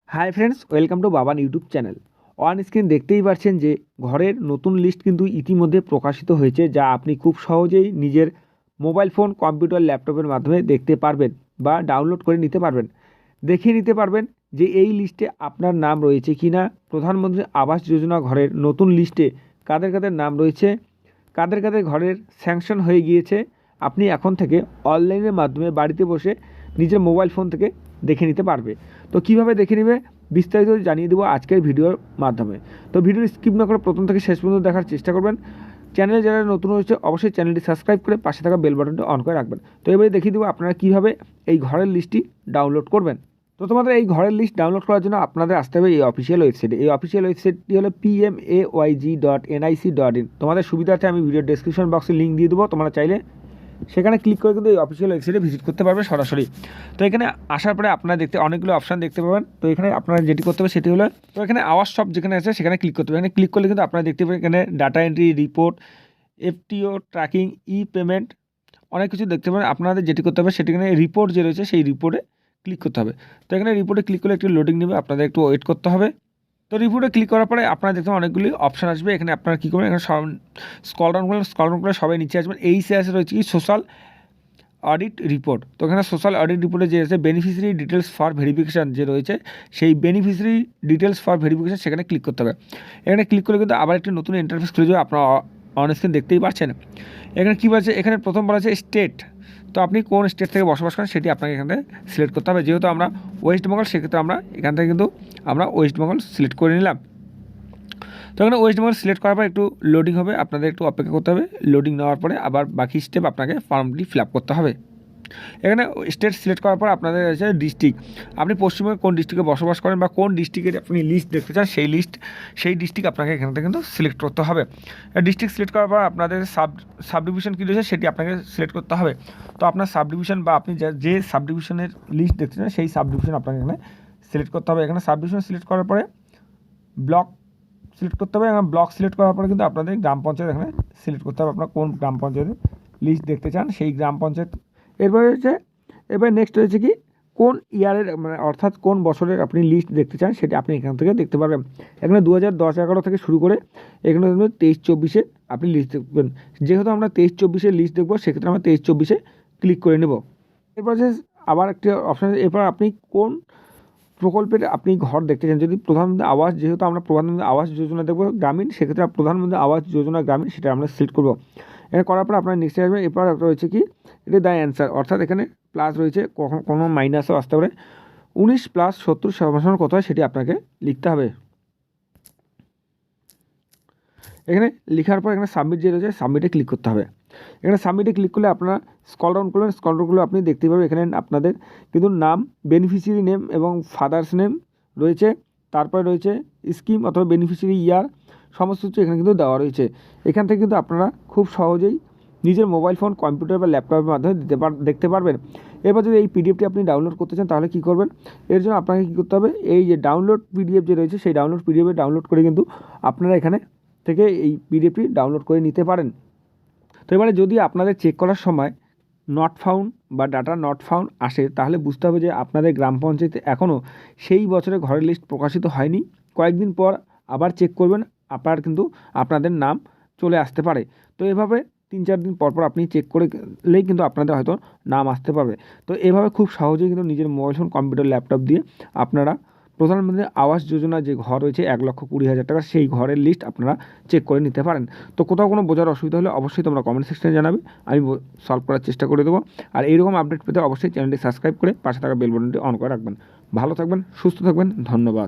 Hi friends, welcome to Baban YouTube channel. On screen দেখতেই পাচ্ছেন যে ঘরের নতুন লিস্ট কিন্তু ইতিমধ্যে প্রকাশিত হয়েছে, যা আপনি খুব সহজেই নিজের মোবাইল ফোন, কম্পিউটার, ল্যাপটপের মাধ্যমে দেখতে পারবেন বা ডাউনলোড করে নিতে পারবেন। দেখিয়ে নিতে পারবেন যে এই লিস্টে আপনার নাম রয়েছে কি না, প্রধানমন্ত্রী আবাস যোজনা ঘরের নতুন লিস্টে কাদের কাদের নাম রয়েছে, কাদের কাদের ঘরের স্যাংশন হয়ে গিয়েছে। আপনি এখন থেকে অনলাইনের মাধ্যমে বাড়িতে বসে নিজের মোবাইল ফোন থেকে দেখে নিতে পারবে। তো কিভাবে দেখে নেবে বিস্তারিত জানিয়ে দেবো আজকের ভিডিওর মাধ্যমে। তো ভিডিও স্কিপ না করে প্রথম থেকে শেষ পর্যন্ত দেখার চেষ্টা করবেন। চ্যানেলে যারা নতুন হয়েছে অবশ্যই চ্যানেলটি সাবস্ক্রাইব করে পাশে থাকা বেল বাটনটি অন করে রাখবেন। তো এবারে দেখিয়ে দেবো আপনারা কীভাবে এই ঘরের লিস্টটি ডাউনলোড করবেন। তো তোমাদের এই ঘরের লিস্ট ডাউনলোড করার জন্য আপনাদের আসতে হবে এই অফিসিয়াল ওয়েবসাইটে। এই অফিসিয়াল ওয়েবসাইটটি হলো pmayg.nic.in। তোমাদের সুবিধার্থে আমি ভিডিও ডেসক্রিপশন বক্সে লিঙ্ক দিয়ে দেবো, তোমরা চাইলে সেখানে ক্লিক করে কিন্তু এই অফিসিয়াল ওয়েবসাইটে ভিজিট করতে পারবে সরাসরি। তো এখানে আসার পরে আপনারা দেখতে অনেকগুলো অপশান দেখতে পাবেন। তো এখানে আপনারা যেটি করতে হবে সেটি হলো, তো এখানে আওয়াজ সব যেখানে আছে সেখানে ক্লিক করতে হবে। এখানে ক্লিক করলে কিন্তু আপনারা দেখতে পাবেন এখানে data entry, report, FTO tracking, ই পেমেন্ট, অনেক কিছু দেখতে পাবেন। আপনাদের যেটি করতে হবে সেটি এখানে রিপোর্ট যে রয়েছে সেই রিপোর্টে ক্লিক করতে হবে। তো এখানে রিপোর্টে ক্লিক করলে একটু লোডিং নেবে, আপনাদের একটু ওয়েট করতে হবে। তো রিপোর্টে ক্লিক করার পরে আপনারা দেখতে অনেকগুলি অপশান আসবে। এখানে আপনারা কী করবেন, এখানে সব স্ক্রল ডাউন করে সবাই নিচে আসবেন। এই শেষে রয়েছে কি সোশ্যাল অডিট রিপোর্ট। তো এখানে সোশ্যাল অডিট রিপোর্টে যে আছে বেনিফিশিয়ারি ডিটেলস ফর ভেরিফিকেশান যে রয়েছে, সেই বেনিফিশিয়ারি ডিটেলস ফর ভেরিফিকেশান সেখানে ক্লিক করতে হবে। এখানে ক্লিক করলে কিন্তু আবার একটি নতুন ইন্টারফেস খুলে যাবে, আপনারা অন স্ক্রিন দেখতেই পাচ্ছেন। এখানে কী বলছে, এখানে প্রথম বলা আছে স্টেট। তো আপনি কোন স্টেট থেকে বসবাস করেন সেটি আপনাকে এখান থেকে সিলেক্ট করতে হবে। যেহেতু আমরা ওয়েস্ট বেঙ্গল, সেক্ষেত্রে আমরা এখান থেকে কিন্তু আমরা ওয়েস্ট বেঙ্গল সিলেক্ট করে নিলাম। তো এখানে ওয়েস্ট বেঙ্গল সিলেক্ট করার পর একটু লোডিং হবে, আপনাদের একটু অপেক্ষা করতে হবে। লোডিং নেওয়ার পরে আবার বাকি স্টেপ আপনাকে ফর্মটি ফিল আপ করতে হবে। এখানে স্টেট সিলেক্ট করার পর আপনাদের আছে ডিস্ট্রিক্ট। আপনি পশ্চিমবঙ্গের কোন ডিস্ট্রিক্টে বসবাস করেন বা কোন ডিস্ট্রিক্টের আপনি লিস্ট দেখতে চান সেই ডিস্ট্রিক্ট আপনাকে এখান থেকে কিন্তু সিলেক্ট করতে হবে। ডিস্ট্রিক্ট সিলেক্ট করার পর আপনাদের সাব ডিভিশন কী রয়েছে সেটি আপনাকে সিলেক্ট করতে হবে। তো আপনার সাব ডিভিশন বা আপনি যে সাব ডিভিশনের লিস্ট দেখতে চান সেই সাব ডিভিশন আপনাকে এখানে সিলেক্ট করতে হবে। এখানে সাব ডিভিশন সিলেক্ট করার পরে ব্লক সিলেক্ট করতে হবে। এবং ব্লক সিলেক্ট করার পরে কিন্তু আপনাদের গ্রাম পঞ্চায়েত এখানে সিলেক্ট করতে হবে, আপনার কোন গ্রাম পঞ্চায়েতের লিস্ট দেখতে চান সেই গ্রাম পঞ্চায়েত। এবার নেক্সট রয়েছে কি কোন ইয়ারের, মানে অর্থাৎ কোন বছরের আপনি লিস্ট দেখতে চান সেটি আপনি এখান থেকে দেখতে পারবেন। এখানে 2010-11 থেকে শুরু করে এখানে 23-24 আপনি লিস্ট দেখবেন। যেহেতু আমরা 23-24 লিস্ট দেখবো, সেক্ষেত্রে আমরা 23-24 ক্লিক করে নেব। এরপর যে আবার একটি অপশান, এরপর আপনি কোন প্রকল্পের আপনি ঘর দেখতে চান। যদি প্রধানমন্ত্রী আবাস, যেহেতু আমরা প্রধানমন্ত্রী আবাস যোজনা দেখবো গ্রামীণ, সেক্ষেত্রে প্রধানমন্ত্রী আবাস যোজনা গ্রামীণ সেটা আমরা সিলেক্ট করবো। এটা করার পর আপনার নেক্সট আসবে। এরপর রয়েছে কি এটা দ্য অ্যান্সার, অর্থাৎ এখানে প্লাস রয়েছে, কখন কোনো মাইনাসও আসতে পারে। 19 + 70 কত হয় সেটি আপনাকে লিখতে হবে। এখানে লেখার পর এখানে সাবমিট যে রয়েছে সাবমিটে ক্লিক করতে হবে। এখানে সাবমিটে ক্লিক করলে আপনারা স্ক্রল ডাউন করলেন, স্ক্রল ডাউন করলে আপনি দেখতে পাবেন এখানে আপনাদের কিন্তু নাম, বেনিফিশিয়ারি নেম এবং ফাদার্স নেম রয়েছে। তারপরে রয়েছে স্কিম অথবা বেনিফিশিয়ারি ইয়ার, সমস্ত কিছু এখানে কিন্তু দেওয়া রয়েছে। এখান থেকে কিন্তু আপনারা খুব সহজেই নিজের মোবাইল ফোন, কম্পিউটার বা ল্যাপটপের মাধ্যমে দেখতে পারবেন। এবার যদি এই পিডিএফটি আপনি ডাউনলোড করতে চান তাহলে কী করবেন, এর জন্য আপনাকে কী করতে হবে, এই যে ডাউনলোড পিডিএফ যে রয়েছে সেই ডাউনলোড পিডিএফে ডাউনলোড করে কিন্তু আপনারা এখানে থেকে এই পিডিএফটি ডাউনলোড করে নিতে পারেন। তো এবারে যদি আপনাদের চেক করার সময় নট ফাউন্ড বা ডাটা নট ফাউন্ড আসে, তাহলে বুঝতে হবে যে আপনাদের গ্রাম পঞ্চায়েতে এখনও সেই বছরের ঘরের লিস্ট প্রকাশিত হয়নি। কয়েকদিন পর আবার চেক করবেন, আপনার কিন্তু আপনাদের নাম চলে আসতে পারে। তো এভাবে 3-4 দিন পর আপনি চেক করলেই কিন্তু আপনাদের হয়তো নাম আসতে পারবে। তো এভাবে খুব সহজেই কিন্তু নিজের মোবাইল ফোন, কম্পিউটার, ল্যাপটপ দিয়ে আপনারা প্রধানমন্ত্রী আবাস যোজনা যে ঘর রয়েছে 1,20,000 টাকা, সেই ঘরের লিস্ট আপনারা চেক করে নিতে পারেন। তো কোথাও কোনো বোঝার অসুবিধা হলে অবশ্যই তোমরা কমেন্ট সেকশনে জানাবে, আমি সলভ করার চেষ্টা করে দেবো। আর এইরকম আপডেট পেতে অবশ্যই চ্যানেলটি সাবস্ক্রাইব করে পাশে থাকা বেল বাটনটি অন করে রাখবেন। ভালো থাকবেন, সুস্থ থাকবেন, ধন্যবাদ।